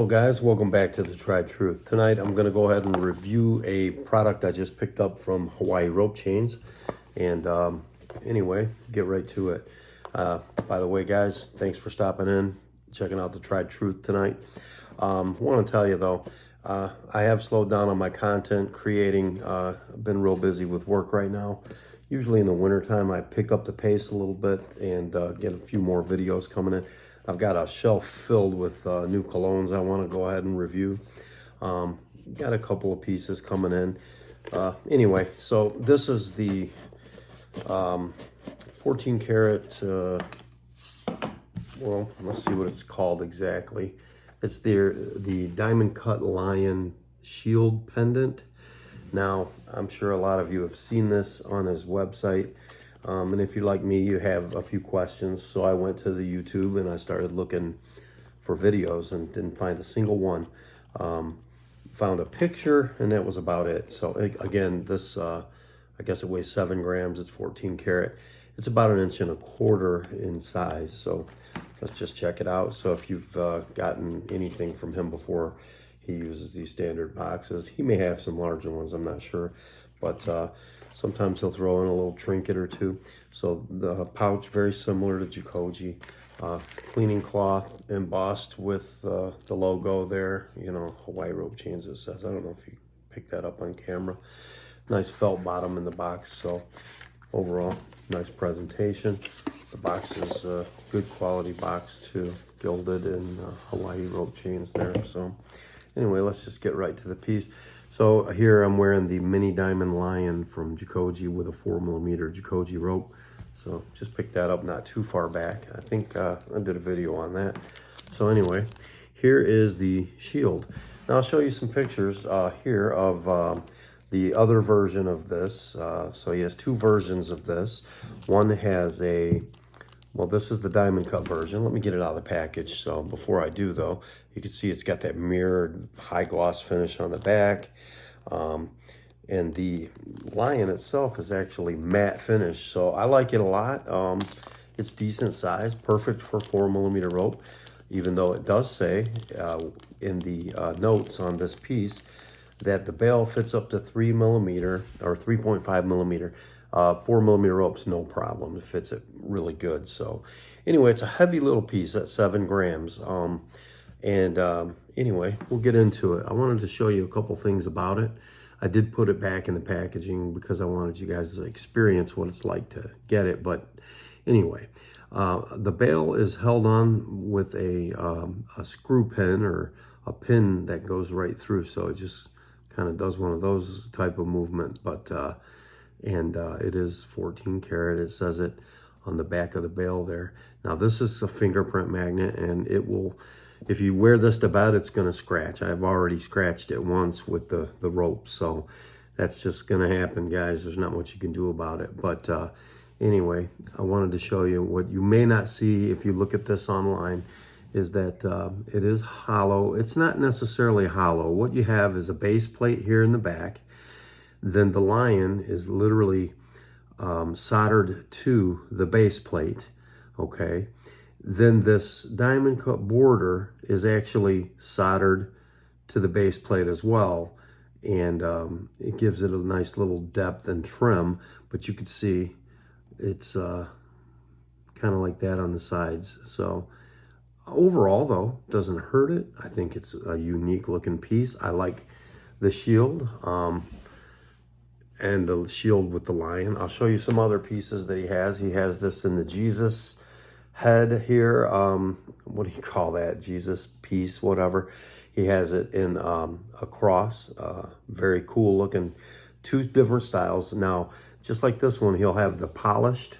Hello guys, welcome back to the Tried Truth. Tonight I'm going to go ahead and review a product I just picked up from Hawaii Rope Chains. And anyway, get right to it. By the way guys, thanks for stopping in, checking out the Tried Truth tonight. I want to tell you though, I have slowed down on my content creating. I've been real busy with work right now. Usually in the wintertime I pick up the pace a little bit and get a few more videos coming in. I've got a shelf filled with new colognes I want to go ahead and review. Got a couple of pieces coming in. Anyway, so this is the 14 karat, well, let's see what it's called exactly. It's the Diamond Cut Lion Shield Pendant. Now, I'm sure a lot of you have seen this on his website. And if you're like me, you have a few questions. So I went to the YouTube and I started looking for videos and didn't find a single one. Found a picture and that was about it. So again, this, I guess it weighs 7 grams. It's 14 karat. It's about 1.25 inches in size. So let's just check it out. So if you've gotten anything from him before, he uses these standard boxes. He may have some larger ones, I'm not sure. But sometimes he'll throw in a little trinket or two. So the pouch, very similar to Jikoji. Cleaning cloth embossed with the logo there. You know, Hawaii Rope Chains, it says. I don't know if you picked that up on camera. Nice felt bottom in the box. So overall, nice presentation. The box is a good quality box too. Gilded and Hawaii Rope Chains there. So anyway, let's just get right to the piece. So here I'm wearing the Mini Diamond Lion from Jikoji with a 4mm Jikoji rope. So just picked that up not too far back. I think I did a video on that. So anyway, here is the shield. Now I'll show you some pictures here of the other version of this. So he has two versions of this. One has a, well, this is the diamond cut version. Let me get it out of the package. So before I do though, you can see it's got that mirrored high gloss finish on the back. And the Lion itself is actually matte finish. So I like it a lot. It's decent size, perfect for 4mm rope, even though it does say in the notes on this piece that the bail fits up to 3mm or 3.5mm. 4mm rope's no problem. It fits it really good. So anyway, it's a heavy little piece at 7 grams. Anyway, we'll get into it. I wanted to show you a couple things about it. I did put it back in the packaging because I wanted you guys to experience what it's like to get it. But anyway, the bail is held on with a screw pin or a pin that goes right through. So it just kind of does one of those type of movement. But it is 14 karat. It says it on the back of the bail there. Now this is a fingerprint magnet, and it will, if you wear this to bed, it's going to scratch. I've already scratched it once with the rope, so that's just going to happen, guys. There's not much you can do about it. But anyway, I wanted to show you what you may not see if you look at this online is that it is hollow. It's not necessarily hollow. What you have is a base plate here in the back. Then the Lion is literally soldered to the base plate, okay? Then this diamond cut border is actually soldered to the base plate as well. And it gives it a nice little depth and trim, but you can see it's kind of like that on the sides. So overall though, doesn't hurt it. I think it's a unique looking piece. I like the shield and the shield with the lion. I'll show you some other pieces that he has. He has this in the Jesus head here. What do you call that? Jesus piece, whatever. He has it in a cross. Very cool looking. Two different styles. Now, just like this one, he'll have the polished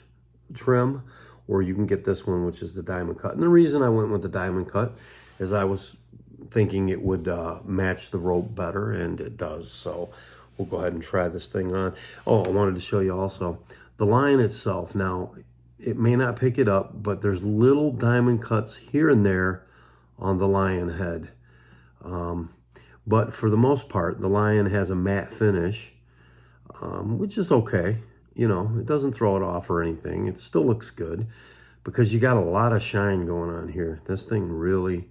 trim, or you can get this one, which is the diamond cut. And the reason I went with the diamond cut is I was thinking it would match the rope better, and it does. So we'll go ahead and try this thing on. Oh, I wanted to show you also the Lion itself. Now, it may not pick it up, but there's little diamond cuts here and there on the Lion head. But for the most part, the Lion has a matte finish, which is okay. You know, it doesn't throw it off or anything. It still looks good because you got a lot of shine going on here. This thing really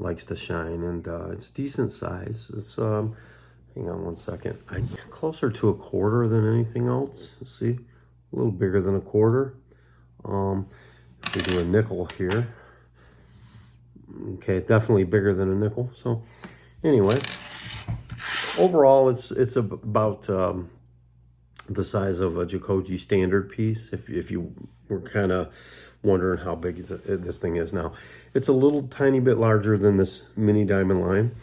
likes to shine, and it's decent size. It's hang on one second. Closer to a quarter than anything else. See, a little bigger than a quarter. If we do a nickel here, okay, definitely bigger than a nickel. So anyway, overall, it's about the size of a Jikoji standard piece. If you were kind of wondering how big this thing is now, it's a little tiny bit larger than this mini diamond line.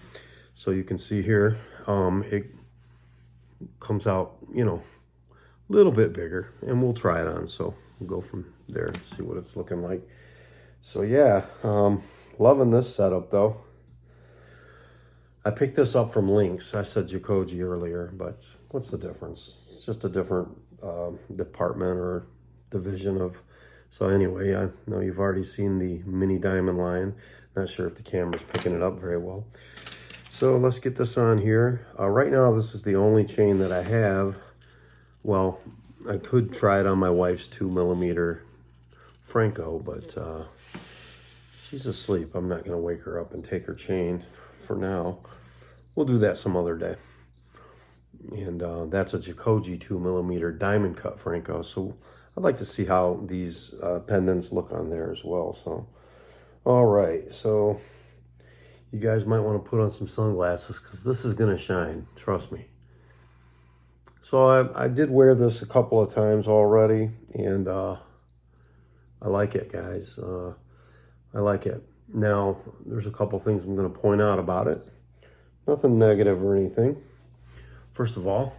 So you can see here, it comes out, you know, a little bit bigger, and we'll try it on. So we'll go from there and see what it's looking like. So yeah, loving this setup though. I picked this up from Lynx. I said Jikoji earlier, but what's the difference? It's just a different department or division of. So anyway, I know you've already seen the mini diamond line. Not sure if the camera's picking it up very well. So let's get this on here. Right now, this is the only chain that I have. Well, I could try it on my wife's 2mm Franco, but she's asleep. I'm not gonna wake her up and take her chain for now. We'll do that some other day. And that's a Jikoji 2mm diamond cut Franco. So I'd like to see how these pendants look on there as well. So, all right. So you guys might want to put on some sunglasses because this is going to shine. Trust me. So I did wear this a couple of times already, and I like it, guys. I like it. Now, there's a couple things I'm going to point out about it. Nothing negative or anything. First of all,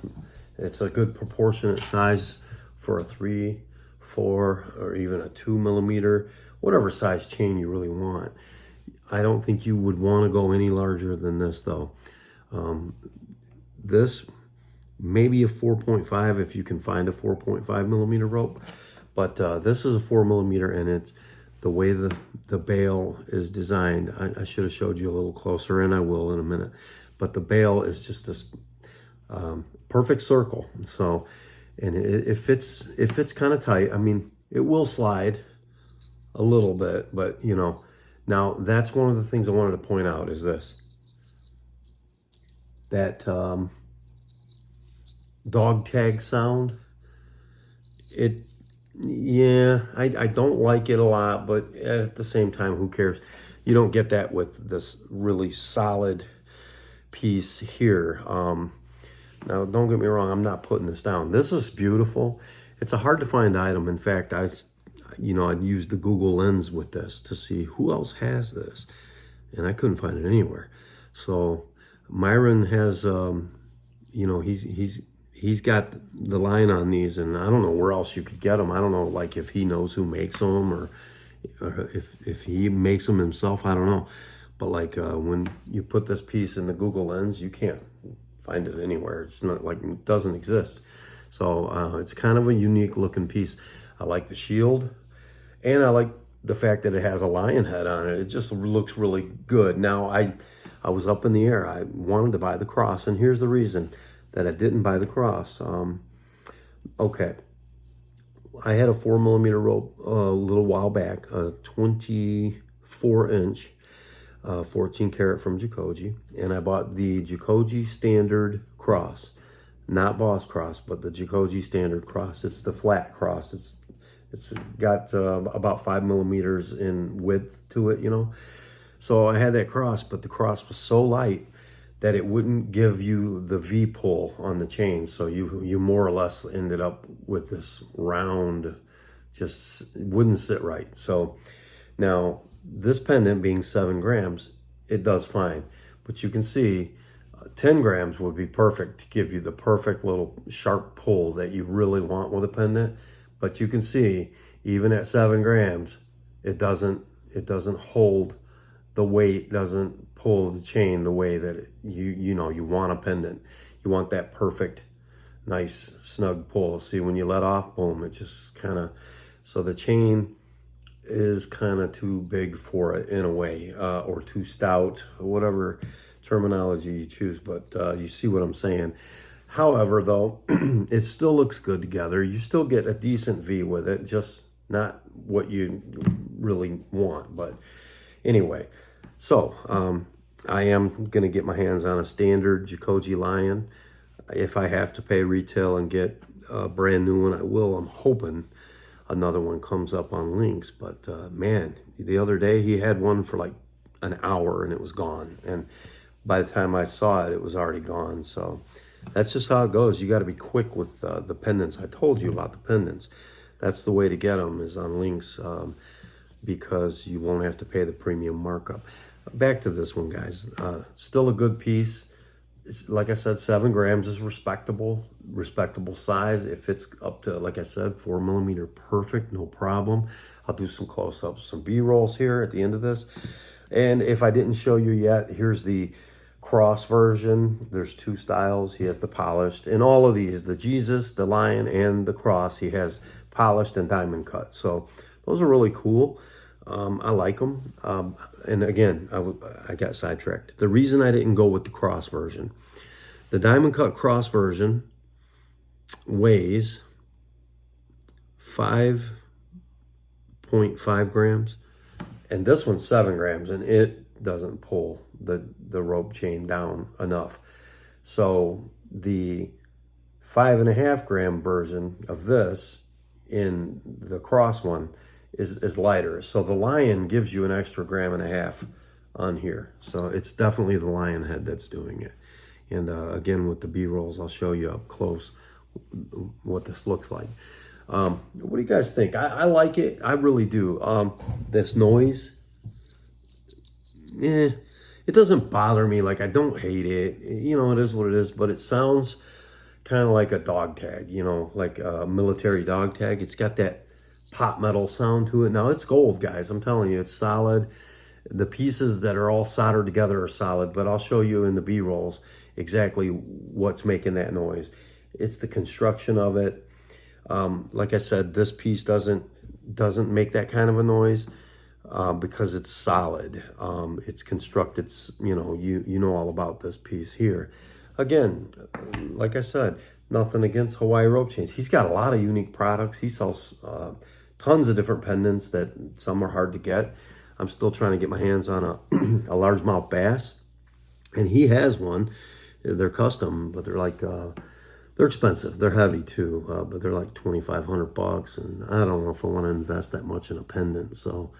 it's a good proportionate size for a 3, 4, or even a 2mm, whatever size chain you really want. I don't think you would want to go any larger than this though. This maybe a 4.5 if you can find a 4.5mm rope, but this is a 4mm, and it's the way the bail is designed. I should have showed you a little closer, and I will in a minute, but the bail is just this perfect circle. So, and it fits kind of tight. I mean, it will slide a little bit, but you know, now that's one of the things I wanted to point out is this, that dog tag sound. Yeah, I don't like it a lot, but at the same time, who cares? You don't get that with this really solid piece here. Now, don't get me wrong, I'm not putting this down. This is beautiful. It's a hard to find item. In fact, I'd used the Google Lens with this to see who else has this, and I couldn't find it anywhere. So Myron has, he's got the line on these, and I don't know where else you could get them. I don't know, like if he knows who makes them, or if he makes them himself. I don't know. But like when you put this piece in the Google Lens, you can't find it anywhere. It's not like it doesn't exist. So it's kind of a unique looking piece. I like the shield, and I like the fact that it has a lion head on it. It just looks really good. Now I was up in the air. I wanted to buy the cross, and here's the reason that I didn't buy the cross. Okay, I had a 4mm rope a little while back, a 24-inch 14 karat from Jikoji, and I bought the Jikoji standard cross, not Boss cross, but the Jikoji standard cross. It's the flat cross. It's got about 5mm in width to it, you know. So I had that cross, but the cross was so light that it wouldn't give you the V pull on the chain. So you more or less ended up with this round, just wouldn't sit right. So now this pendant being 7 grams, it does fine. But you can see 10 grams would be perfect to give you the perfect little sharp pull that you really want with a pendant. But you can see even at 7 grams, it doesn't hold the weight, doesn't pull the chain the way that you want a pendant. You want that perfect, nice, snug pull. See, when you let off, boom, it just kind of, so the chain is kind of too big for it in a way, or too stout, whatever terminology you choose, but you see what I'm saying. However, though, it still looks good together. You still get a decent V with it, just not what you really want. But anyway, So I am going to get my hands on a standard Jacoji Lion. If I have to pay retail and get a brand new one, I will. I'm hoping another one comes up on links. But man, the other day he had one for like an hour and it was gone. And by the time I saw it, it was already gone. So that's just how it goes. You got to be quick with the pendants. I told you about the pendants. That's the way to get them, is on links, because you won't have to pay the premium markup. Back to this one, guys. Still a good piece. It's, like I said, 7 grams is respectable size. It fits up to, like I said, 4mm perfect, no problem. I'll do some close-ups, some B-rolls here at the end of this. And if I didn't show you yet, here's the cross version. There's 2 styles. He has the polished. In all of these, the Jesus, the Lion, and the cross, he has polished and diamond cut. So those are really cool. I like them. And again, I got sidetracked. The reason I didn't go with the cross version, the diamond cut cross version weighs 5.5 grams, and this one's 7 grams, and it doesn't pull the rope chain down enough. So the 5.5 gram version of this in the cross one is lighter. So the Lion gives you an extra 1.5 grams on here. So it's definitely the Lion head that's doing it. And again, with the B-rolls, I'll show you up close what this looks like. What do you guys think? I like it. I really do. This noise, it doesn't bother me. Like, I don't hate it. You know, it is what it is, but it sounds kind of like a dog tag, you know, like a military dog tag. It's got that pop metal sound to it. Now, it's gold, guys. I'm telling you, it's solid. The pieces that are all soldered together are solid, but I'll show you in the B-rolls exactly what's making that noise. It's the construction of it. Like I said, this piece doesn't make that kind of a noise because it's solid. It's constructed, you know all about this piece here. Again, like I said, nothing against Hawaii rope chains. He's got a lot of unique products. He sells tons of different pendants that some are hard to get. I'm still trying to get my hands on a largemouth bass, and he has one. They're custom, but they're like they're expensive. They're heavy too, but they're like $2,500, and I don't know if I want to invest that much in a pendant. So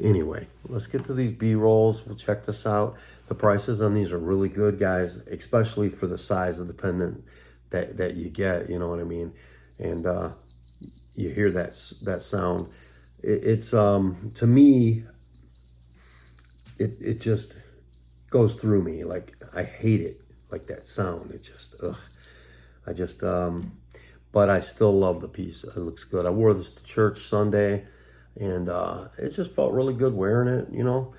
anyway, let's get to these B-rolls. We'll check this out. The prices on these are really good, guys, especially for the size of the pendant that you get. You know what I mean? And you hear that sound. It's to me, it just goes through me. Like, I hate it, like that sound. It just but I still love the piece. It looks good. I wore this to church Sunday, and it just felt really good wearing it, you know.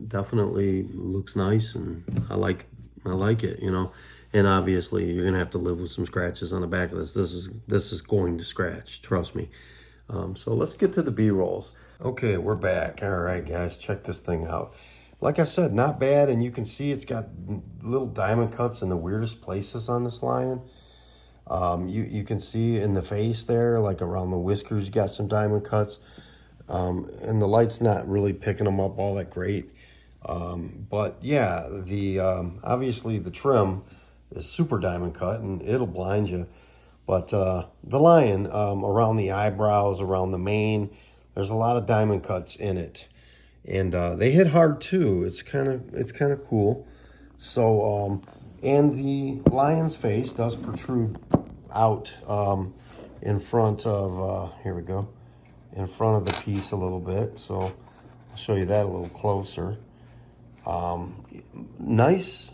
Definitely looks nice, and I like it, you know. And obviously you're gonna have to live with some scratches on the back of this. This is going to scratch, trust me. So let's get to the B-rolls. Okay, we're back. All right, guys, check this thing out. Like I said, not bad, and you can see it's got little diamond cuts in the weirdest places on this Lion. You can see in the face there, like around the whiskers, you got some diamond cuts. And the light's not really picking them up all that great. But yeah, the obviously the trim is super diamond cut, and it'll blind you. But the Lion, around the eyebrows, around the mane, there's a lot of diamond cuts in it. And they hit hard too. It's kind of cool. So and the Lion's face does protrude out in front of here we go, in front of the piece a little bit. So I'll show you that a little closer. Nice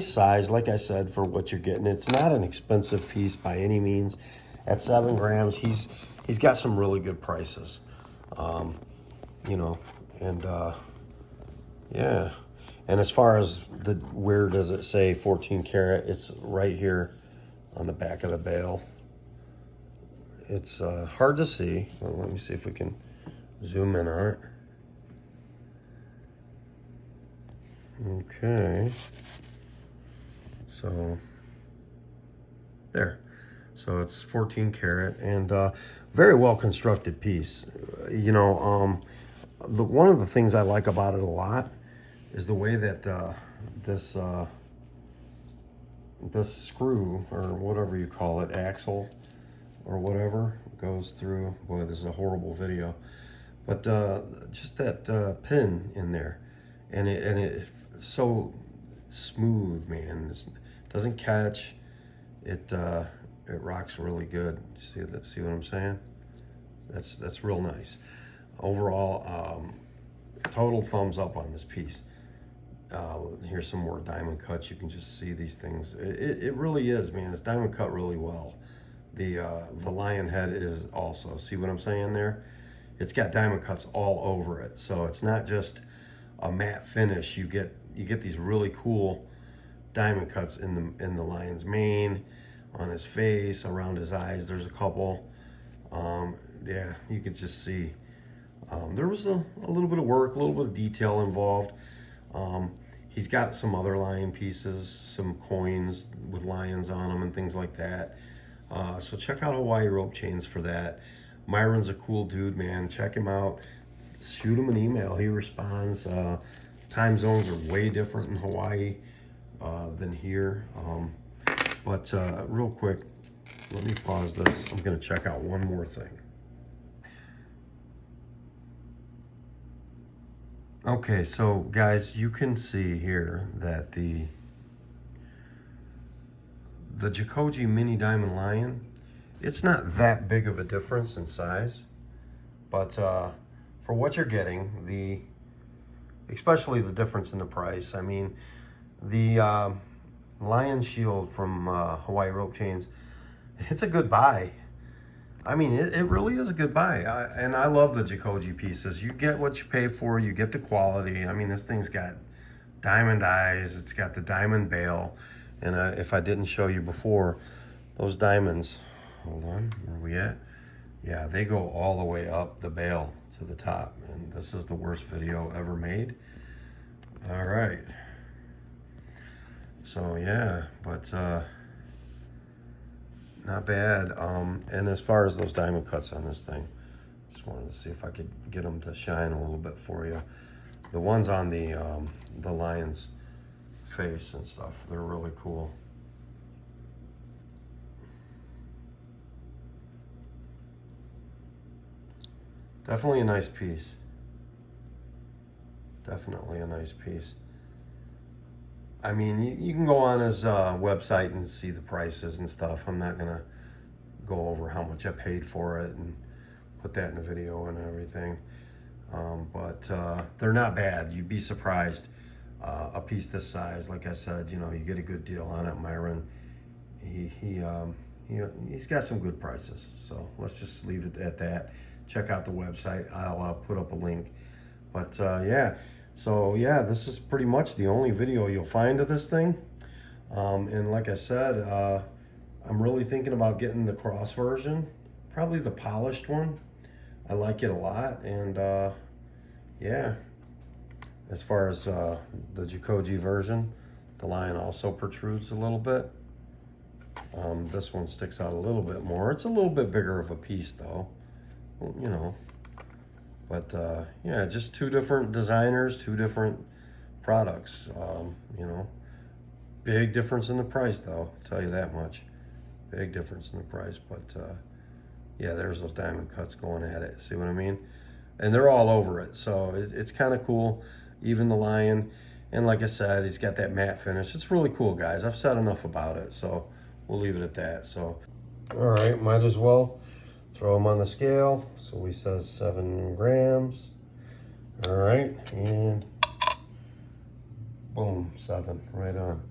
size, like I said, for what you're getting. It's not an expensive piece by any means. At 7 grams, he's got some really good prices. You know. And yeah, and as far as where does it say 14 karat, it's right here on the back of the bail. It's hard to see. Well, let me see if we can zoom in on it. Okay, so there. So it's 14 karat, and very well constructed piece. You know, one of the things I like about it a lot is the way that this screw, or whatever you call it, axle or whatever, goes through. Boy, this is a horrible video, but just that pin in there, and it's so smooth, man. It doesn't catch. It rocks really good. See what I'm saying? That's real nice. Overall, total thumbs up on this piece. Here's some more diamond cuts. You can just see these things. It really is, man. It's diamond cut really well. The lion head is also. See what I'm saying there? It's got diamond cuts all over it. So it's not just a matte finish. You get these really cool diamond cuts in the lion's mane, on his face, around his eyes. There's a couple. Yeah, you can just see. There was a little bit of work, a little bit of detail involved. He's got some other lion pieces, some coins with lions on them and things like that. So check out Hawaii Rope Chains for that. Myron's a cool dude, man. Check him out. Shoot him an email. He responds. Time zones are way different in Hawaii than here. But real quick, let me pause this. I'm going to check out one more thing. Okay, so guys, you can see here that the Jikoji Mini Diamond Lion, it's not that big of a difference in size, but for what you're getting, especially the difference in the price. I mean, the Lion Shield from Hawaii Rope Chains, it's a good buy. I mean, it really is a good buy. And I love the Jikoji pieces. You get what you pay for. You get the quality. I mean, this thing's got diamond eyes. It's got the diamond bail. And if I didn't show you before, those diamonds, hold on, where are we at? Yeah, they go all the way up the bail to the top. And this is the worst video ever made. All right. So, yeah, but not bad. And as far as those diamond cuts on this thing, just wanted to see if I could get them to shine a little bit for you. The ones on the lion's face and stuff, they're really cool. Definitely a nice piece. Definitely a nice piece. I mean, you can go on his website and see the prices and stuff. I'm not gonna go over how much I paid for it and put that in the video and everything. But they're not bad. You'd be surprised. A piece this size, like I said, you know, you get a good deal on it. Myron, he's got some good prices. So let's just leave it at that. Check out the website. I'll put up a link. But yeah. So yeah, this is pretty much the only video you'll find of this thing. And like I said, I'm really thinking about getting the cross version, probably the polished one. I like it a lot. And yeah, as far as the Jikoji version, the lion also protrudes a little bit. This one sticks out a little bit more. It's a little bit bigger of a piece though, you know. But yeah, just two different designers, two different products. You know, big difference in the price though, I'll tell you that much. Big difference in the price, but yeah, there's those diamond cuts going at it. See what I mean? And they're all over it, so it's kind of cool. Even the lion, and like I said, he's got that matte finish. It's really cool, guys. I've said enough about it, so we'll leave it at that. So, all right, might as well throw them on the scale. So we says 7 grams. All right, and boom, 7, right on.